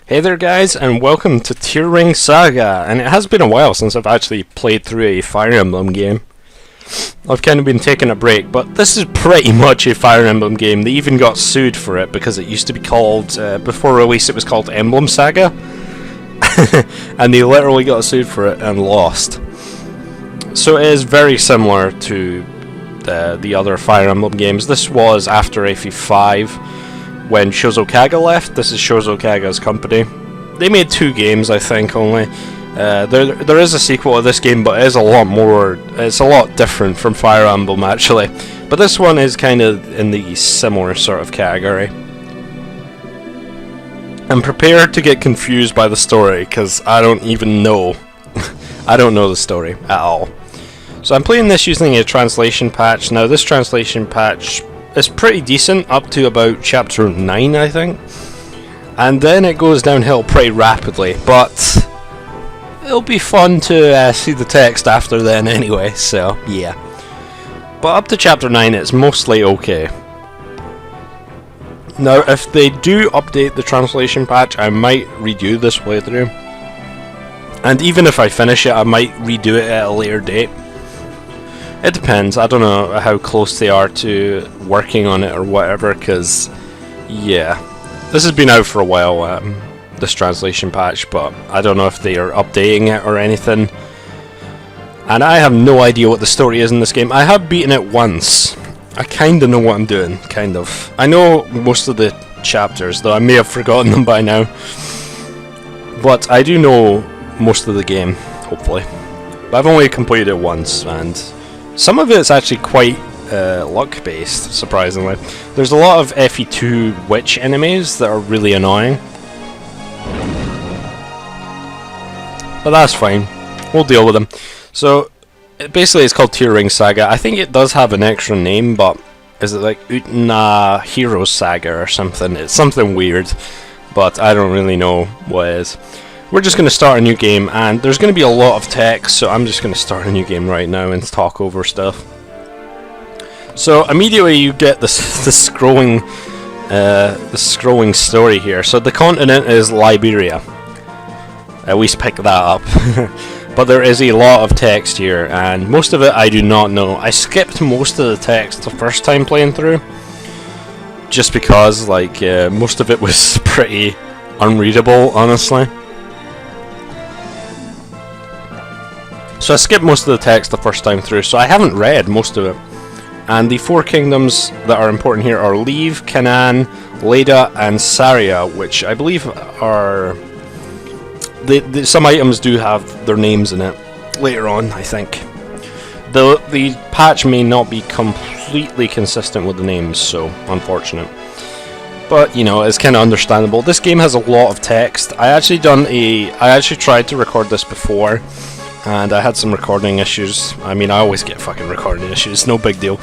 Hey there guys, and welcome to Tier Ring Saga, and it has been a while since I've actually played through a Fire Emblem game. I've kind of been taking a break, but this is pretty much a Fire Emblem game. They even got sued for it because it used to be called, before release it was called Emblem Saga, and they literally got sued for it and lost. So it is very similar to the other Fire Emblem games. This was after FE5. When Shozo Kaga left. This is Shozo Kaga's company. They made 2 games, I think, only. There is a sequel to this game, but it is a lot more. It's a lot different from Fire Emblem, actually. But this one is kind of in the similar sort of category. I'm prepared to get confused by the story, because I don't even know. I don't know the story at all. So I'm playing this using a translation patch. Now, this translation patch is pretty decent up to about chapter 9, I think, and then it goes downhill pretty rapidly, but it'll be fun to see the text after then anyway, so yeah. But up to chapter 9 it's mostly okay. Now if they do update the translation patch, I might redo this playthrough, and even if I finish it I might redo it at a later date. It depends. I don't know how close they are to working on it or whatever, because yeah, this has been out for a while, this translation patch, but I don't know if they are updating it or anything, and I have no idea what the story is in this game. I have beaten it once. I kinda know what I'm doing, kind of. I know most of the chapters, though I may have forgotten them by now, but I do know most of the game, hopefully. But I've only completed it once, and some of it's actually quite luck-based, surprisingly. There's a lot of FE2 witch enemies that are really annoying. But that's fine. We'll deal with them. So, basically it's called Tier Ring Saga. I think it does have an extra name, but is it like Utna Hero Saga or something? It's something weird, but I don't really know what it is. We're just going to start a new game, and there's going to be a lot of text, so I'm just going to start a new game right now and talk over stuff. So immediately you get the scrolling story here. So the continent is Liberia. At least pick that up. But there is a lot of text here, and most of it I do not know. I skipped most of the text the first time playing through, just because like most of it was pretty unreadable, honestly. So I skipped most of the text the first time through, so I haven't read most of it. And the 4 kingdoms that are important here are Leve, Canaan, Leda, and Saria, which I believe are... some items do have their names in it later on, I think. The patch may not be completely consistent with the names, so unfortunate. But, you know, it's kind of understandable. This game has a lot of text. I actually tried to record this before, and I had some recording issues. I mean, I always get fucking recording issues, no big deal.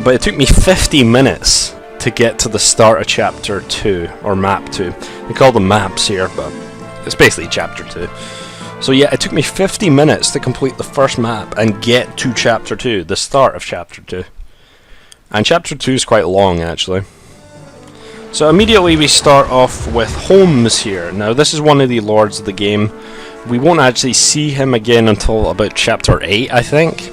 But it took me 50 minutes to get to the start of chapter 2, or map 2. They call them maps here, but it's basically chapter 2. So yeah, it took me 50 minutes to complete the first map and get to chapter 2, the start of chapter 2. And chapter 2 is quite long, actually. So immediately we start off with Holmes here. Now this is one of the lords of the game. We won't actually see him again until about chapter 8, I think.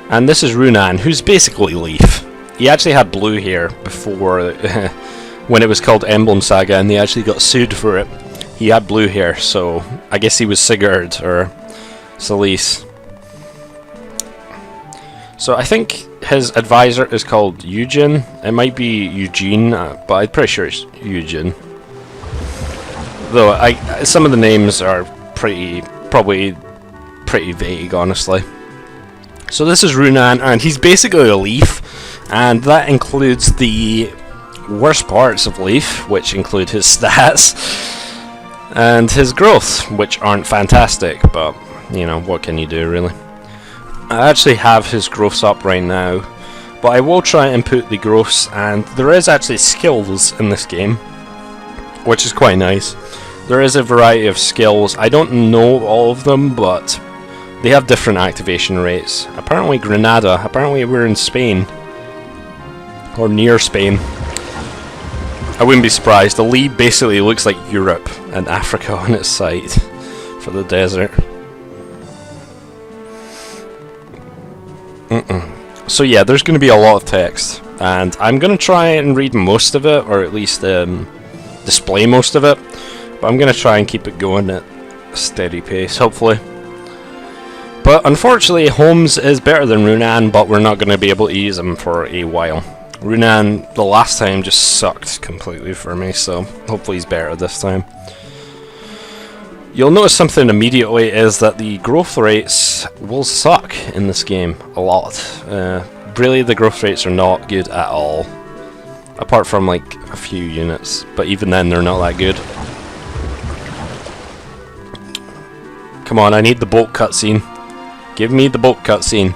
And this is Runan, who's basically Leaf. He actually had blue hair before, when it was called Emblem Saga, and they actually got sued for it. He had blue hair, so I guess he was Sigurd, or Celise. So I think his advisor is called Eugen. It might be Eugene, but I'm pretty sure it's Eugen. Though, some of the names are probably pretty vague, honestly. So this is Runan, and he's basically a leaf, and that includes the worst parts of Leaf, which include his stats and his growth, which aren't fantastic, but you know, what can you do, really? I actually have his growths up right now, but I will try and put the growths, and there is actually skills in this game, which is quite nice. There is a variety of skills. I don't know all of them, but they have different activation rates. Apparently Granada, apparently we're in Spain, or near Spain. I wouldn't be surprised. The lead basically looks like Europe and Africa on its side for the desert. So yeah, there's going to be a lot of text, and I'm going to try and read most of it, or at least display most of it, but I'm going to try and keep it going at a steady pace, hopefully. But unfortunately, Holmes is better than Runan, but we're not going to be able to use him for a while. Runan, the last time, just sucked completely for me, so hopefully he's better this time. You'll notice something immediately is that the growth rates will suck in this game a lot. Really, the growth rates are not good at all, apart from like a few units, but even then they're not that good. Come on, I need the boat cutscene. Give me the boat cutscene.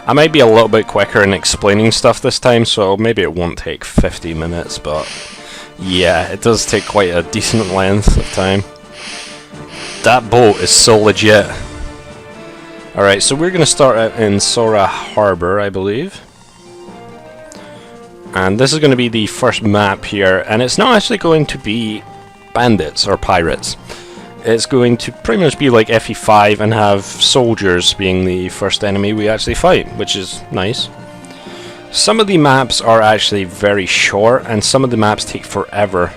I might be a little bit quicker in explaining stuff this time, so maybe it won't take 50 minutes, but yeah, it does take quite a decent length of time. That boat is so legit. Alright, so we're going to start out in Sora Harbor, I believe. And this is going to be the first map here, and it's not actually going to be bandits or pirates. It's going to pretty much be like FE5 and have soldiers being the first enemy we actually fight, which is nice. Some of the maps are actually very short, and some of the maps take forever.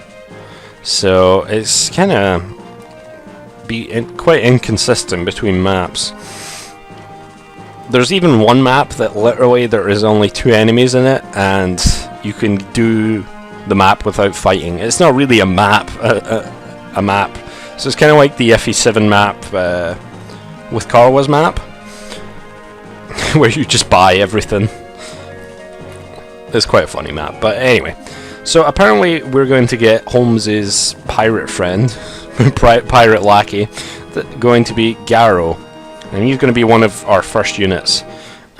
So it's kind of quite inconsistent between maps. There's even one map that literally there is only 2 enemies in it, and you can do the map without fighting. It's not really a map, a map. So it's kind of like the FE7 map with Karwa's map, where you just buy everything. It's quite a funny map, but anyway. So apparently we're going to get Holmes's pirate friend, pirate lackey, going to be Garo, and he's going to be one of our first units.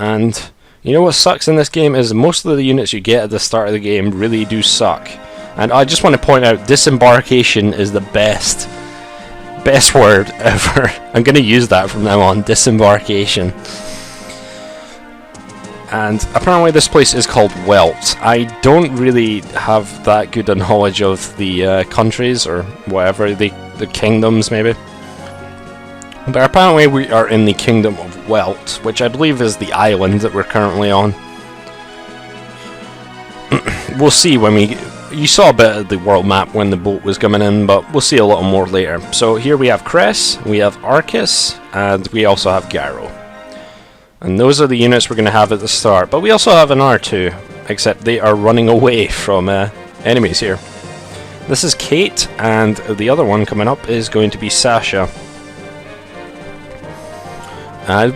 And you know what sucks in this game is most of the units you get at the start of the game really do suck. And I just want to point out, Disembarkation is the best word ever. I'm going to use that from now on, Disembarkation. And apparently this place is called Welt. I don't really have that good a knowledge of the countries or whatever, the kingdoms maybe. But apparently we are in the Kingdom of Welt, which I believe is the island that we're currently on. We'll see when we... You saw a bit of the world map when the boat was coming in, but we'll see a little more later. So here we have Cress, we have Arcus, and we also have Garo. And those are the units we're going to have at the start. But we also have an R2, except they are running away from enemies here. This is Kate, and the other one coming up is going to be Sasha.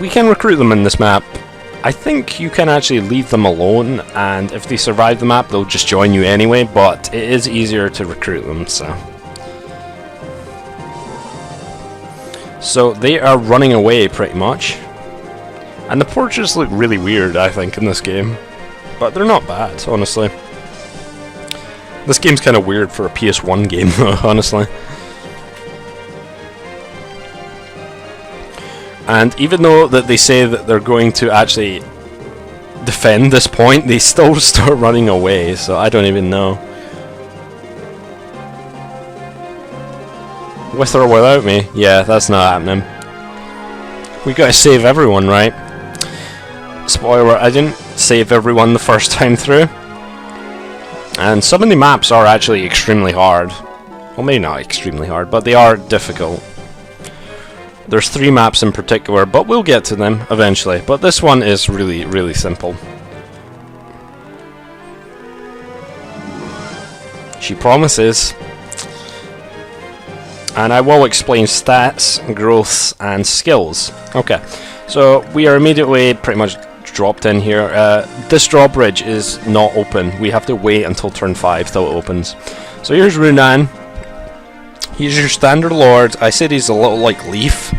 We can recruit them in this map. I think you can actually leave them alone, and if they survive the map, they'll just join you anyway, but it is easier to recruit them, so... So they are running away, pretty much. And the portraits look really weird, I think, in this game. But they're not bad, honestly. This game's kind of weird for a PS1 game, honestly. And even though that they say that they're going to actually defend this point, they still start running away, so I don't even know. With or without me? Yeah, that's not happening. We gotta save everyone, right? Spoiler, I didn't save everyone the first time through. And some of the maps are actually extremely hard. Well, maybe not extremely hard, but they are difficult. There's 3 maps in particular, but we'll get to them eventually. But this one is really, really simple. She promises. And I will explain stats, growths, and skills. Okay, so we are immediately pretty much dropped in here. This drawbridge is not open. We have to wait until turn 5 till it opens. So here's Runan. He's your standard lord. I said he's a little like Leaf.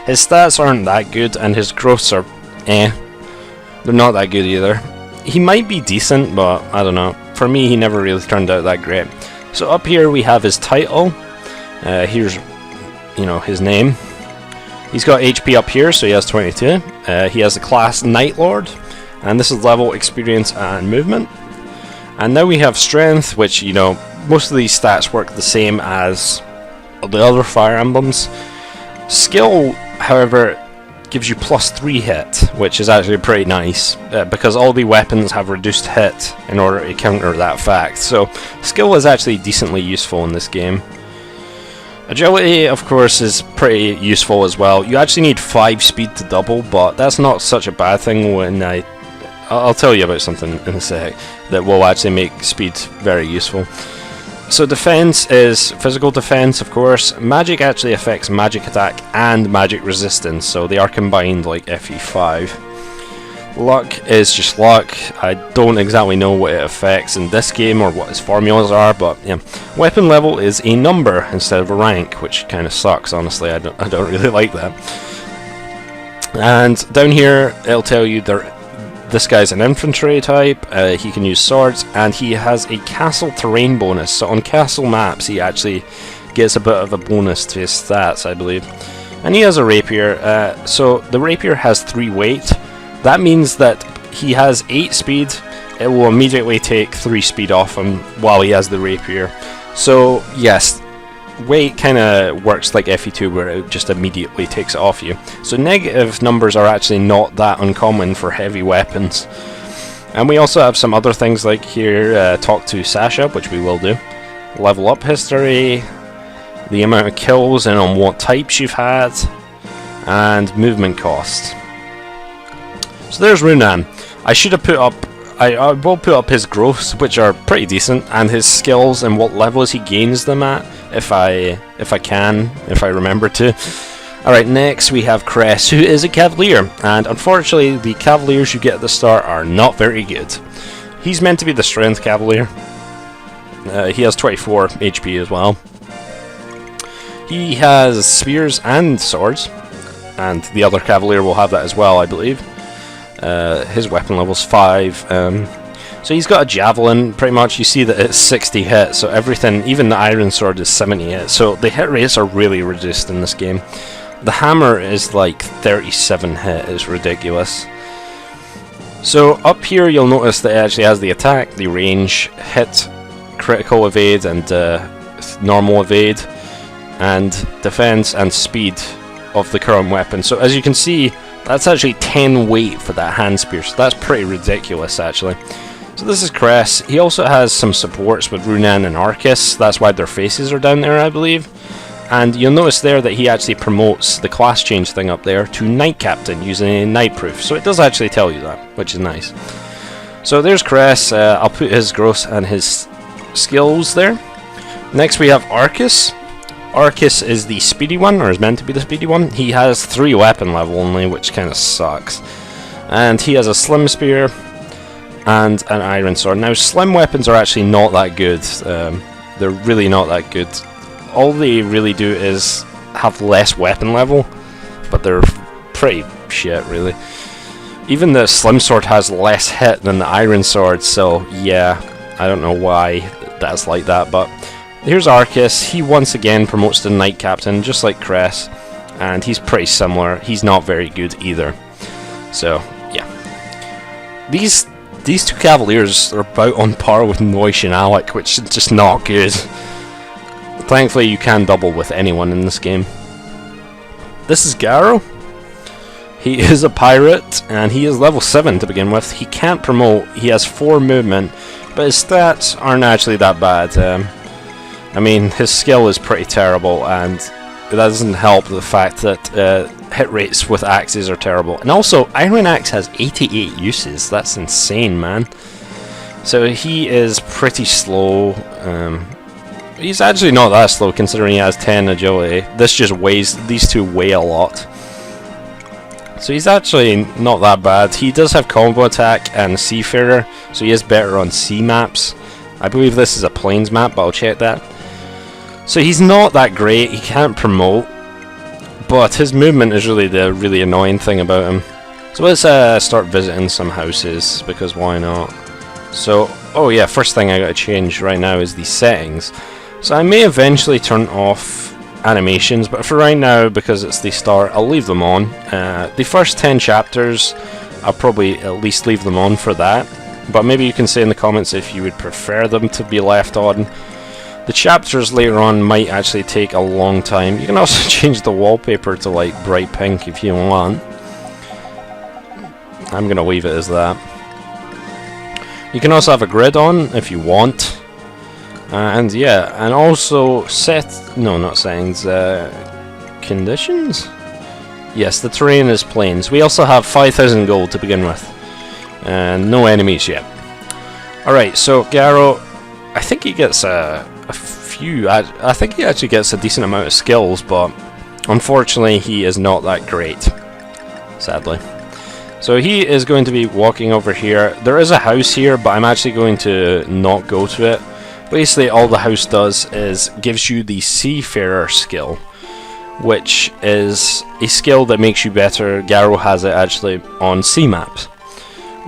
His stats aren't that good, and his growths are They're not that good either. He might be decent, but I don't know. For me, he never really turned out that great. So up here we have his title. Here's, you know, his name. He's got HP up here, so he has 22. He has the class Night Lord, and this is level, experience, and movement. And now we have strength, which, you know, most of these stats work the same as the other Fire Emblems. Skill, however, gives you +3 hit, which is actually pretty nice, because all the weapons have reduced hit in order to counter that fact. So skill is actually decently useful in this game. Agility, of course, is pretty useful as well. You actually need 5 speed to double, but that's not such a bad thing when I'll tell you about something in a sec that will actually make speed very useful. So defense is physical defense, of course. Magic actually affects magic attack and magic resistance, so they are combined like FE5. Luck is just luck. I don't exactly know what it affects in this game or what its formulas are, but yeah. Weapon level is a number instead of a rank, which kind of sucks, honestly. I don't really like that. And down here it'll tell you this guy's an infantry type, he can use swords, and he has a castle terrain bonus. So on castle maps he actually gets a bit of a bonus to his stats, I believe. And he has a rapier, so the rapier has 3 weight. That means that he has 8 speed, it will immediately take 3 speed off him while he has the rapier. So yes, weight kind of works like FE2 where it just immediately takes it off you. So negative numbers are actually not that uncommon for heavy weapons. And we also have some other things like here, talk to Sasha, which we will do. Level up history, the amount of kills and on what types you've had, and movement cost. So there's Runan. I should have put up, I will put up his growths, which are pretty decent, and his skills and what levels he gains them at, if I remember to. Alright, next we have Cress, who is a Cavalier, and unfortunately the Cavaliers you get at the start are not very good. He's meant to be the Strength Cavalier. He has 24 HP as well. He has spears and swords, and the other Cavalier will have that as well, I believe. His weapon level's 5. So he's got a javelin, pretty much. You see that it's 60 hit, so everything, even the iron sword is 70 hit, so the hit rates are really reduced in this game. The hammer is like 37 hit, it's ridiculous. So up here you'll notice that it actually has the attack, the range, hit, critical evade, and normal evade, and defense and speed of the current weapon. So as you can see, that's actually 10 weight for that hand spear, so that's pretty ridiculous actually. So this is Cress. He also has some supports with Runan and Arcus, that's why their faces are down there, I believe. And you'll notice there that he actually promotes the class change thing up there to Knight Captain using a Knight Proof, so it does actually tell you that, which is nice. So there's Cress. I'll put his growth and his skills there. Next we have Arcus. Arcus is the speedy one, or is meant to be the speedy one. He has 3 weapon level only, which kind of sucks. And he has a slim spear and an iron sword. Now slim weapons are actually not that good. They're really not that good. All they really do is have less weapon level, but they're pretty shit really. Even the slim sword has less hit than the iron sword, so yeah, I don't know why that's like that, but here's Arcus. He once again promotes to Knight Captain, just like Cress, and he's pretty similar. He's not very good either. So, yeah. These 2 Cavaliers are about on par with Noish and Alec, which is just not good. Thankfully, you can double with anyone in this game. This is Garo. He is a pirate, and he is level 7 to begin with. He can't promote. He has 4 movement, but his stats aren't actually that bad. I mean, his skill is pretty terrible, and that doesn't help the fact that hit rates with axes are terrible. And also, Iron Axe has 88 uses. That's insane, man. So he is pretty slow. He's actually not that slow considering he has 10 agility. This just weighs, these 2 weigh a lot. So he's actually not that bad. He does have combo attack and Seafarer, so he is better on sea maps. I believe this is a plains map, but I'll check that. So he's not that great, he can't promote, but his movement is really the really annoying thing about him. So let's start visiting some houses, because why not? So, oh yeah, first thing I gotta change right now is the settings. So I may eventually turn off animations, but for right now, because it's the start, I'll leave them on. The first 10 chapters, I'll probably at least leave them on for that, but maybe you can say in the comments if you would prefer them to be left on. The chapters later on might actually take a long time. You can also change the wallpaper to like bright pink if you want. I'm gonna leave it as that. You can also have a grid on if you want. And yeah, and also not settings, conditions? Yes, the terrain is plains. We also have 5,000 gold to begin with. And no enemies yet. Alright, so Garo, I think he gets a few, I think he actually gets a decent amount of skills, but unfortunately he is not that great, sadly. So he is going to be walking over here. There is a house here, but I'm actually going to not go to it. Basically all the house does is gives you the Seafarer skill, which is a skill that makes you better. Garo has it actually on sea maps,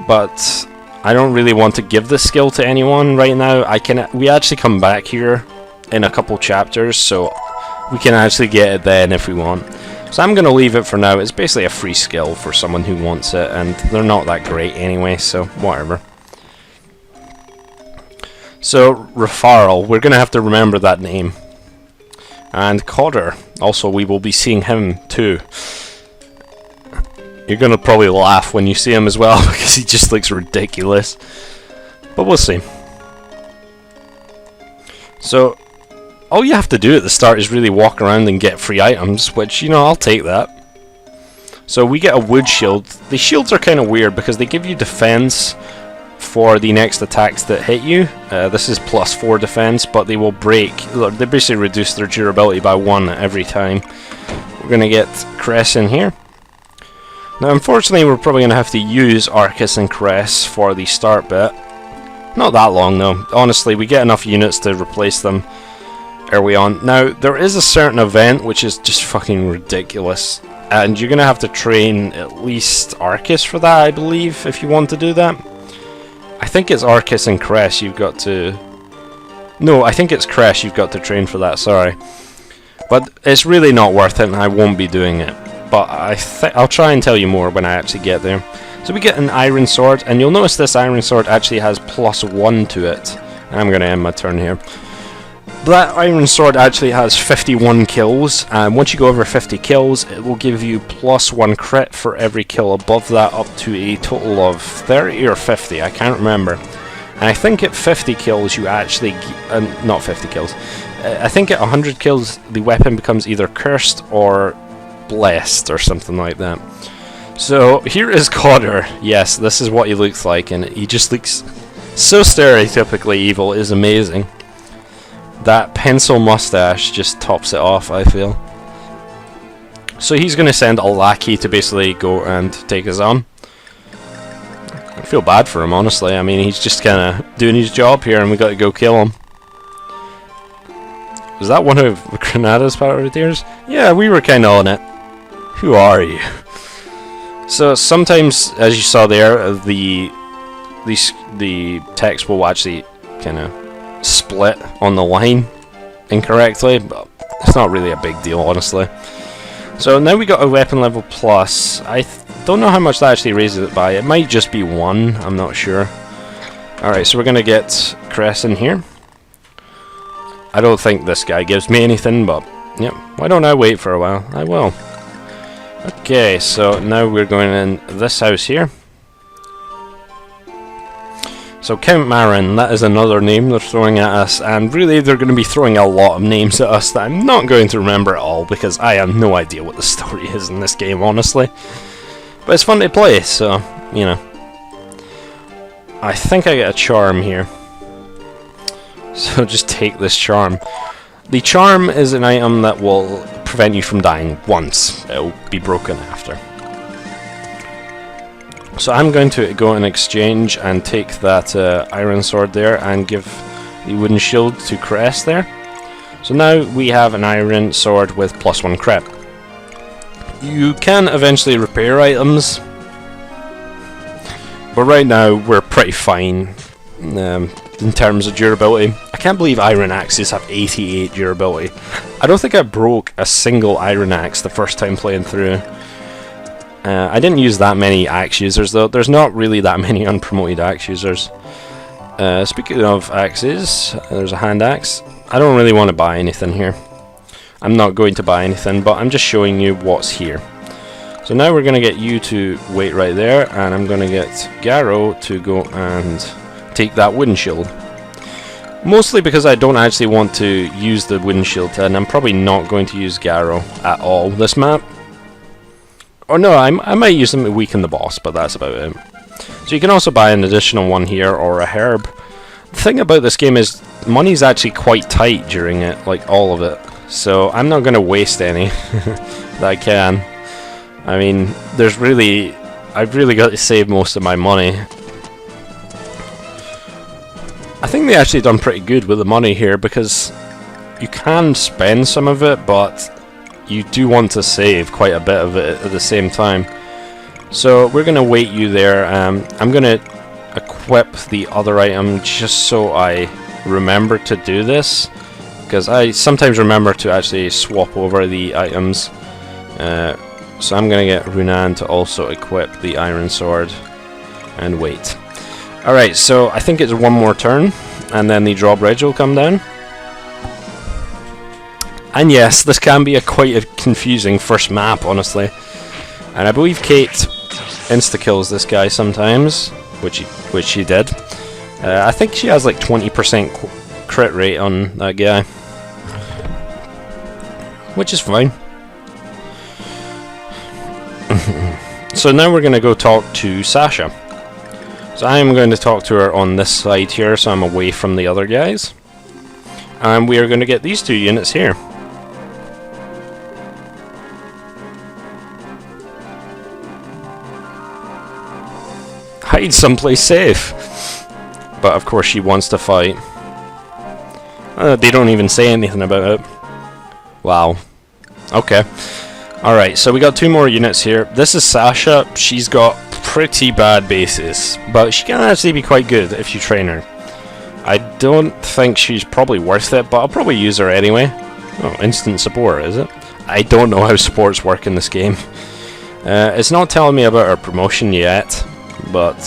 but I don't really want to give this skill to anyone right now. We actually come back here in a couple chapters, so we can actually get it then if we want. So I'm going to leave it for now. It's basically a free skill for someone who wants it, and they're not that great anyway, so whatever. So Rafarl, we're going to have to remember that name. And Codder, also we will be seeing him too. You're going to probably laugh when you see him as well, because he just looks ridiculous. But we'll see. So, all you have to do at the start is really walk around and get free items, which, you know, I'll take that. So we get a wood shield. The shields are kind of weird because they give you defense for the next attacks that hit you. This is +4 defense, but they will break. They basically reduce their durability by 1 every time. We're going to get Cress in here. Now unfortunately we're probably going to have to use Arcus and Cress for the start bit. Not that long though. Honestly, we get enough units to replace them early on. Now there is a certain event which is just fucking ridiculous, and you're going to have to train at least Arcus for that, I believe, if you want to do that. I think it's Arcus and Cress you've got to... No, I think it's Cress you've got to train for that, sorry. But it's really not worth it and I won't be doing it. But I'll try and tell you more when I actually get there. So we get an iron sword, and you'll notice this iron sword actually has +1 to it. And I'm going to end my turn here. That iron sword actually has 51 kills, and once you go over 50 kills, it will give you +1 crit for every kill above that, up to a total of 30 or 50, I can't remember. And I think at 50 kills you actually... not 50 kills. I think at 100 kills the weapon becomes either cursed or blessed or something like that. So here is Codder. Yes, this is what he looks like, and he just looks so stereotypically evil. It is amazing. That pencil mustache just tops it off, I feel. So he's going to send a lackey to basically go and take us on. I feel bad for him, honestly. I mean, he's just kind of doing his job here, and we got to go kill him. Was that one of Granada's privateers? Yeah, we were kind of on it. Who are you? So sometimes, as you saw there, the text will actually kind of split on the line incorrectly, but it's not really a big deal, honestly. So now we got a weapon level plus. I don't know how much that actually raises it by. It might just be 1, I'm not sure. Alright, so we're going to get Cress in here. I don't think this guy gives me anything, but yeah, why don't I wait for a while? I will. Okay, so now we're going in this house here. So Count Marin, that is another name they're throwing at us, and really they're going to be throwing a lot of names at us that I'm not going to remember at all, because I have no idea what the story is in this game, honestly. But it's fun to play, so, you know. I think I get a charm here. So just take this charm. The charm is an item that will prevent you from dying once. It'll be broken after. So I'm going to go and exchange and take that iron sword there and give the wooden shield to Cress there. So now we have an iron sword with +1 crit. You can eventually repair items, but right now we're pretty fine in terms of durability. I can't believe iron axes have 88 durability. I don't think I broke a single iron axe the first time playing through. I didn't use that many axe users though. There's not really that many unpromoted axe users. Speaking of axes, there's a hand axe. I don't really want to buy anything here. I'm not going to buy anything, but I'm just showing you what's here. So now we're going to get you to wait right there, and I'm going to get Garrow to go and take that wooden shield. Mostly because I don't actually want to use the wooden shield, and I'm probably not going to use Garrow at all this map. Or no, I might use them to weaken the boss, but that's about it. So you can also buy an additional one here, or a herb. The thing about this game is money's actually quite tight during it, like all of it. So I'm not going to waste any that I can. I mean, I've really got to save most of my money. I think they actually done pretty good with the money here, because you can spend some of it, but you do want to save quite a bit of it at the same time. So we're going to wait you there. I'm going to equip the other item just so I remember to do this, because I sometimes remember to actually swap over the items. So I'm going to get Runan to also equip the iron sword and wait. Alright, so I think it's one more turn and then the drawbridge will come down. And yes, this can be quite a confusing first map, honestly. And I believe Kate insta-kills this guy sometimes, which she did. I think she has like 20% crit rate on that guy, which is fine. So now we're going to go talk to Sasha. So I am going to talk to her on this side here, so I'm away from the other guys. And we are going to get these two units here. Hide someplace safe. But of course she wants to fight. They don't even say anything about it. Wow. Okay. Alright, so we got two more units here. This is Sasha. She's got pretty bad bases, but she can actually be quite good if you train her. I don't think she's probably worth it, but I'll probably use her anyway. Oh, instant support, is it? I don't know how supports work in this game. It's not telling me about her promotion yet, but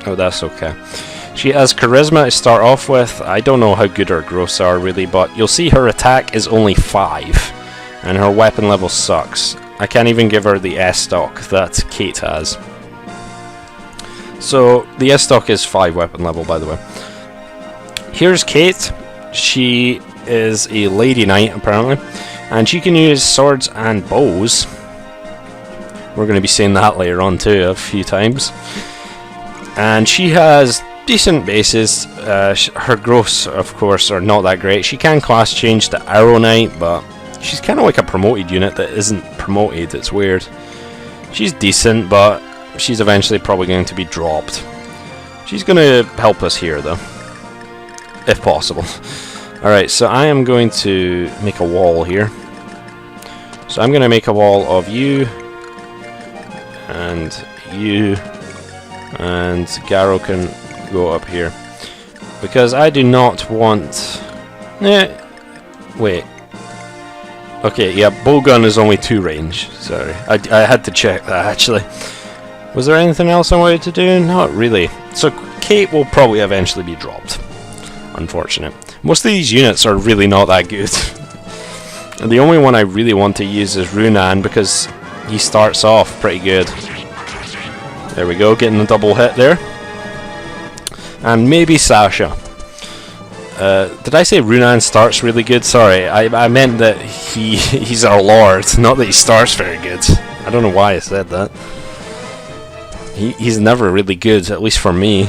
oh, that's okay. She has charisma to start off with. I don't know how good her growths are really, but you'll see her attack is only 5. And her weapon level sucks. I can't even give her the S-stock that Kate has. So, the S-stock is 5 weapon level, by the way. Here's Kate. She is a lady knight, apparently. And she can use swords and bows. We're going to be seeing that later on, too, a few times. And she has decent bases. Her growths, of course, are not that great. She can class change to Arrow Knight, but she's kind of like a promoted unit that isn't promoted. It's weird. She's decent, but she's eventually probably going to be dropped. She's going to help us here, though, if possible. Alright, so I am going to make a wall here. So I'm going to make a wall of you, and you, and Garrow can go up here. Because I do not want... wait. Okay, yeah, bowgun is only 2 range. Sorry, I had to check that actually. Was there anything else I wanted to do? Not really. So Kate will probably eventually be dropped. Unfortunate. Most of these units are really not that good. And the only one I really want to use is Runan, because he starts off pretty good. There we go, getting a double hit there. And maybe Sasha. Did I say Runan starts really good? Sorry, I meant that he's our lord, not that he starts very good. I don't know why I said that. He's never really good, at least for me.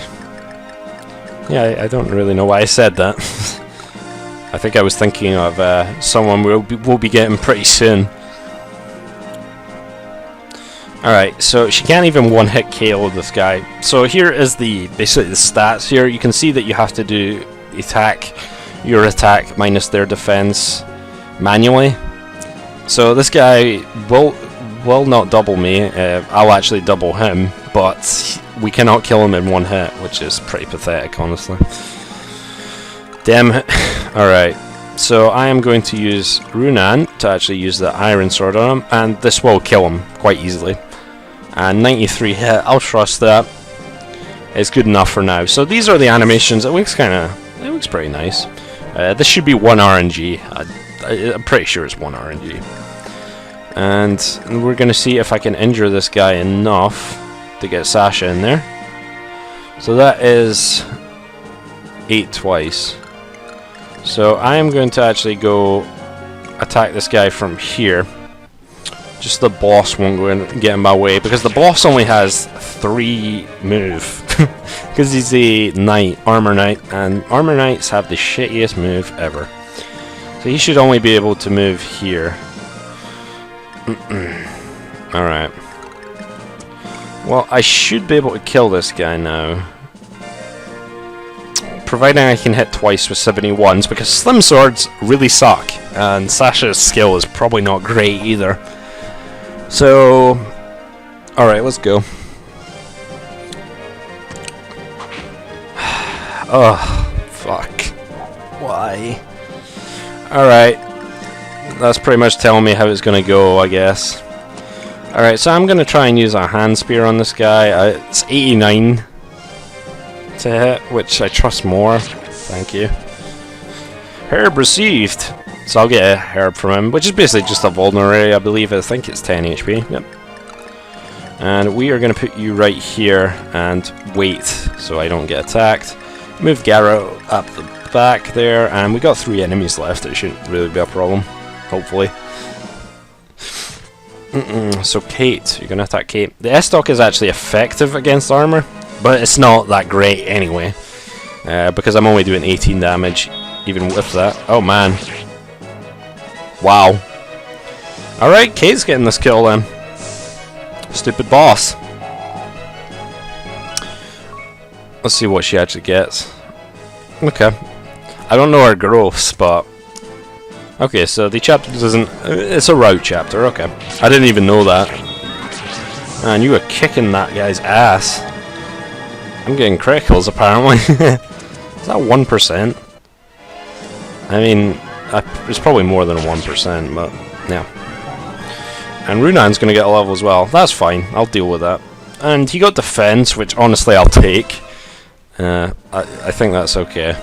Yeah, I don't really know why I said that. I think I was thinking of someone we'll be getting pretty soon. Alright, so she can't even one-hit KO this guy. So here is basically the stats here. You can see that you have to do your attack minus their defense manually. So this guy will not double me. I'll actually double him, but we cannot kill him in one hit, which is pretty pathetic, honestly. Damn it. Alright, so I am going to use Runan to actually use the iron sword on him, and this will kill him quite easily. And 93 hit, I'll trust that. It's good enough for now. So these are the animations. It looks pretty nice. This should be 1 RNG. I'm pretty sure it's 1 RNG. And we're going to see if I can injure this guy enough to get Sasha in there. So that is 8 twice. So I am going to actually go attack this guy from here. Just the boss won't go and get in my way, because the boss only has 3 move. Because he's a knight, armor knight, and armor knights have the shittiest move ever. So he should only be able to move here. Alright. Well, I should be able to kill this guy now. Providing I can hit twice with 71s, because slim swords really suck. And Sasha's skill is probably not great either. So, alright, let's go. Oh, fuck. Why? Alright. That's pretty much telling me how it's going to go, I guess. Alright, so I'm going to try and use a hand spear on this guy. It's 89 to hit, which I trust more. Thank you. Herb received. So I'll get a herb from him, which is basically just a vulnerary, I believe. I think it's 10 HP. Yep. And we are going to put you right here and wait so I don't get attacked. Move Garrow up the back there, and we got 3 enemies left. It shouldn't really be a problem, hopefully. So Kate, you're going to attack Kate. The S-Stock is actually effective against armor, but it's not that great anyway, because I'm only doing 18 damage even with that. Oh man. Wow. Alright, Kate's getting this kill then. Stupid boss. Let's see what she actually gets. Okay. I don't know her growths, but... Okay, so the chapter doesn't... It's a route chapter, okay. I didn't even know that. Man, you were kicking that guy's ass. I'm getting criticals, apparently. Is that 1%? I mean, it's probably more than 1%, but... Yeah. And Runan's going to get a level as well. That's fine, I'll deal with that. And he got defense, which honestly I'll take. I think that's okay.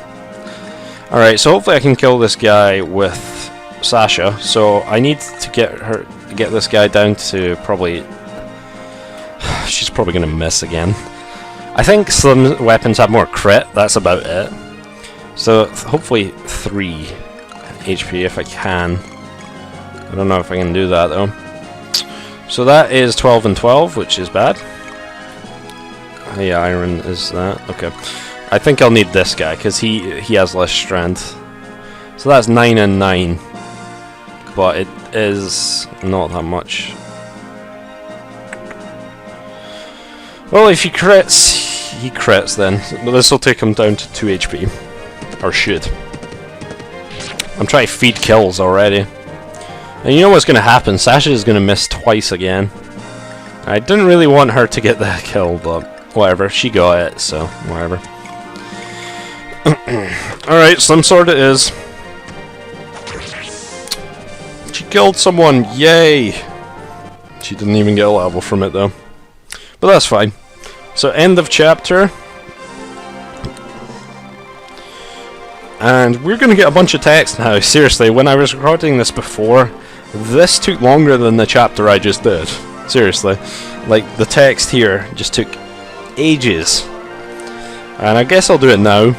Alright, so hopefully I can kill this guy with Sasha. So I need to get this guy down to probably... She's probably going to miss again. I think slim weapons have more crit, that's about it. So hopefully 3 HP if I can. I don't know if I can do that though. So that is 12 and 12, which is bad. Oh, yeah, iron is that. Okay. I think I'll need this guy, because he has less strength. So that's 9 and 9. But it is not that much. Well, if he crits then. But this will take him down to 2 HP. Or should. I'm trying to feed kills already. And you know what's going to happen? Sasha is going to miss twice again. I didn't really want her to get that kill, but whatever. She got it, so whatever. Alright, Slim Sword it is. She killed someone, yay! She didn't even get a level from it though. But that's fine. So end of chapter. And we're going to get a bunch of text now. Seriously, when I was recording this before, this took longer than the chapter I just did. Seriously. Like, the text here just took ages. And I guess I'll do it now.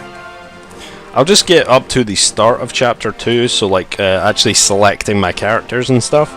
I'll just get up to the start of chapter 2, so like actually selecting my characters and stuff.